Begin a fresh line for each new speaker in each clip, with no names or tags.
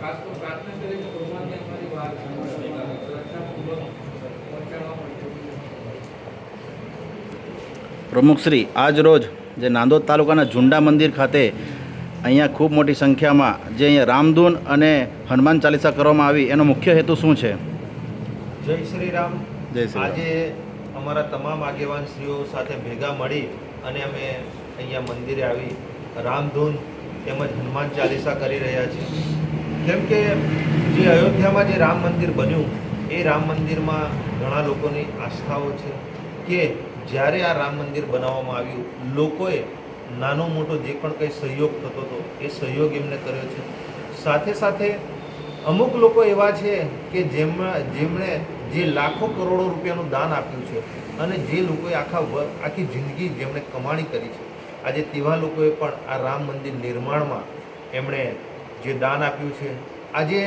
ખાસ તો પ્રાર્થના કરી કે ભગવાનને અમારી વાત શ્રદ્ધાપૂર્વક પહોંચાડવા માટે.
પ્રમુખશ્રી, આજ રોજ જે નાંદોદ તાલુકાના ઝુંડા મંદિર ખાતે અહીંયા ખૂબ મોટી સંખ્યામાં જે અહીંયા રામધૂન અને હનુમાન ચાલીસા કરવામાં આવી, એનો મુખ્ય હેતુ શું છે?
જય શ્રી રામ.
જય શ્રી રામ.
આજે અમારા તમામ આગેવાનશ્રીઓ સાથે ભેગા મળી અને અમે અહીંયા મંદિરે આવી રામધૂન તેમજ હનુમાન ચાલીસા કરી રહ્યા છીએ. કેમ કે જે અયોધ્યામાં જે રામ મંદિર બન્યું એ રામ મંદિરમાં ઘણા લોકોની આસ્થાઓ છે કે જ્યારે આ રામ મંદિર બનાવવામાં આવ્યું, લોકોએ નાનો મોટો જે પણ કંઈ સહયોગ થતો હતો એ સહયોગ એમને કર્યો છે. સાથે સાથે અમુક લોકો એવા છે કે જેમણે જે લાખો કરોડો રૂપિયાનું દાન આપ્યું છે અને જે લોકોએ આખી જિંદગી જેમણે કમાણી કરી છે, આજે તેવા લોકોએ પણ આ રામ મંદિર નિર્માણમાં એમણે જે દાન આપ્યું છે. આજે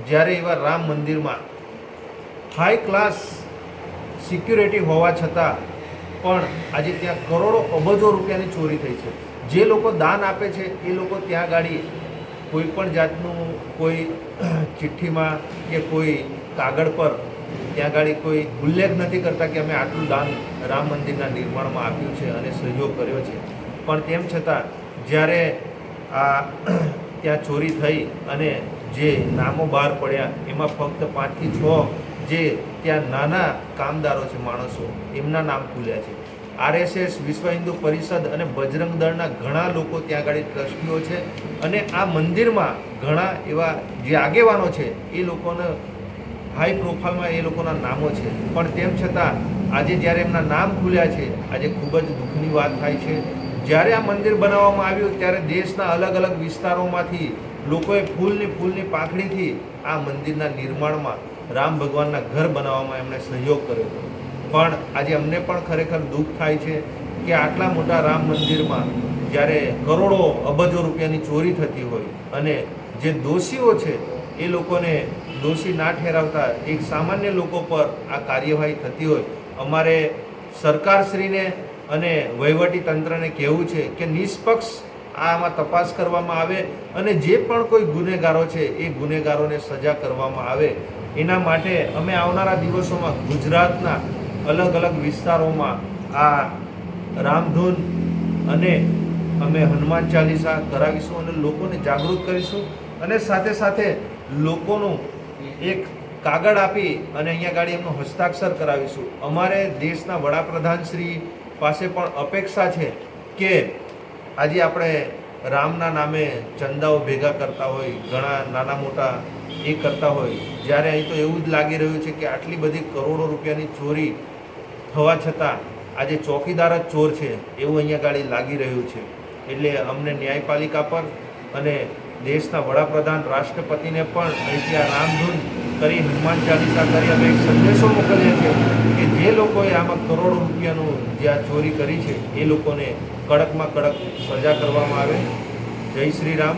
જ્યારે એવા રામ મંદિરમાં હાઈ ક્લાસ સિક્યુરિટી હોવા છતાં પણ આજે ત્યાં કરોડો અબજો રૂપિયાની ચોરી થઈ છે. જે લોકો દાન આપે છે એ લોકો ત્યાં ગાડી કોઈ પણ જાતનું કોઈ ચિઠ્ઠીમાં કે કોઈ કાગળ પર ત્યાં ગાડી કોઈ ઉલ્લેખ નથી કરતા કે અમે આટલું દાન રામ મંદિરના નિર્માણમાં આપ્યું છે અને સહયોગ કર્યો છે. પણ તેમ છતાં જ્યારે આ ત્યાં ચોરી થઈ અને જે નામો બહાર પડ્યા એમાં ફક્ત 5 થી 6 જે ત્યાં નાના કામદારો છે, માણસો, એમના નામ ખુલ્યા છે. RSS, વિશ્વ હિન્દુ પરિષદ અને બજરંગ દળના ઘણા લોકો ત્યાં આગળ ટ્રસ્ટીઓ છે અને આ મંદિરમાં ઘણા એવા જે આગેવાનો છે એ લોકોને હાઈ પ્રોફાઇલમાં એ લોકોના નામો છે. પણ તેમ છતાં આજે જ્યારે એમના નામ ખુલ્યા છે, આજે ખૂબ જ દુઃખની વાત થાય છે. જ્યારે આ મંદિર બનાવવામાં આવ્યું ત્યારે દેશના અલગ અલગ વિસ્તારોમાંથી લોકોએ ફૂલની પાંખડીથી આ મંદિરના નિર્માણમાં રામ ભગવાનના ઘર બનાવવામાં એમણે સહયોગ કર્યો હતો. પણ આજે અમને પણ ખરેખર દુઃખ થાય છે કે આટલા મોટા રામ મંદિરમાં જ્યારે કરોડો અબજો રૂપિયાની ચોરી થતી હોય અને જે દોષીઓ છે એ લોકોને દોષી ના ઠેરાવતા એક સામાન્ય લોકો પર આ કાર્યવાહી થતી હોય, અમારે સરકારશ્રીને અને વહીવટી તંત્રને કહેવું છે કે નિષ્પક્ષ આમાં તપાસ કરવામાં આવે અને જે પણ કોઈ ગુનેગારો છે એ ગુનેગારોને સજા કરવામાં આવે. એના માટે અમે આવનારા દિવસોમાં ગુજરાતના અલગ અલગ વિસ્તારોમાં આ રામધૂન અને અમે હનુમાન ચાલીસા કરાવીશું અને લોકોને જાગૃત કરીશું અને સાથે સાથે લોકોનું એક કાગળ આપી અને અહીંયા ગાડી એમનો હસ્તાક્ષર કરાવીશું. અમારે દેશના વડાપ્રધાનશ્રી પાસે પણ અપેક્ષા છે કે આજે આપણે રામના નામે ચંદાઓ ભેગા કરતા હોય, ઘણા નાના મોટા એ કરતા હોય, જ્યારે અહીં તો એવું જ લાગી રહ્યું છે કે આટલી બધી કરોડો રૂપિયાની ચોરી થવા છતાં આજે ચોકીદાર જ ચોર છે એવું અહીંયા ગાડી લાગી રહ્યું છે. એટલે અમને ન્યાયપાલિકા પર અને દેશના વડાપ્રધાન રાષ્ટ્રપતિને પણ અહીંથી આ રામધૂન કરી હનુમાન ચાલીસા કરી અમે એક સંદેશો મોકલીએ છીએ કે જે લોકોએ આમાં કરોડો રૂપિયાનું જે આ ચોરી કરી છે એ લોકોને કડકમાં કડક સજા કરવામાં આવે. જય શ્રી રામ.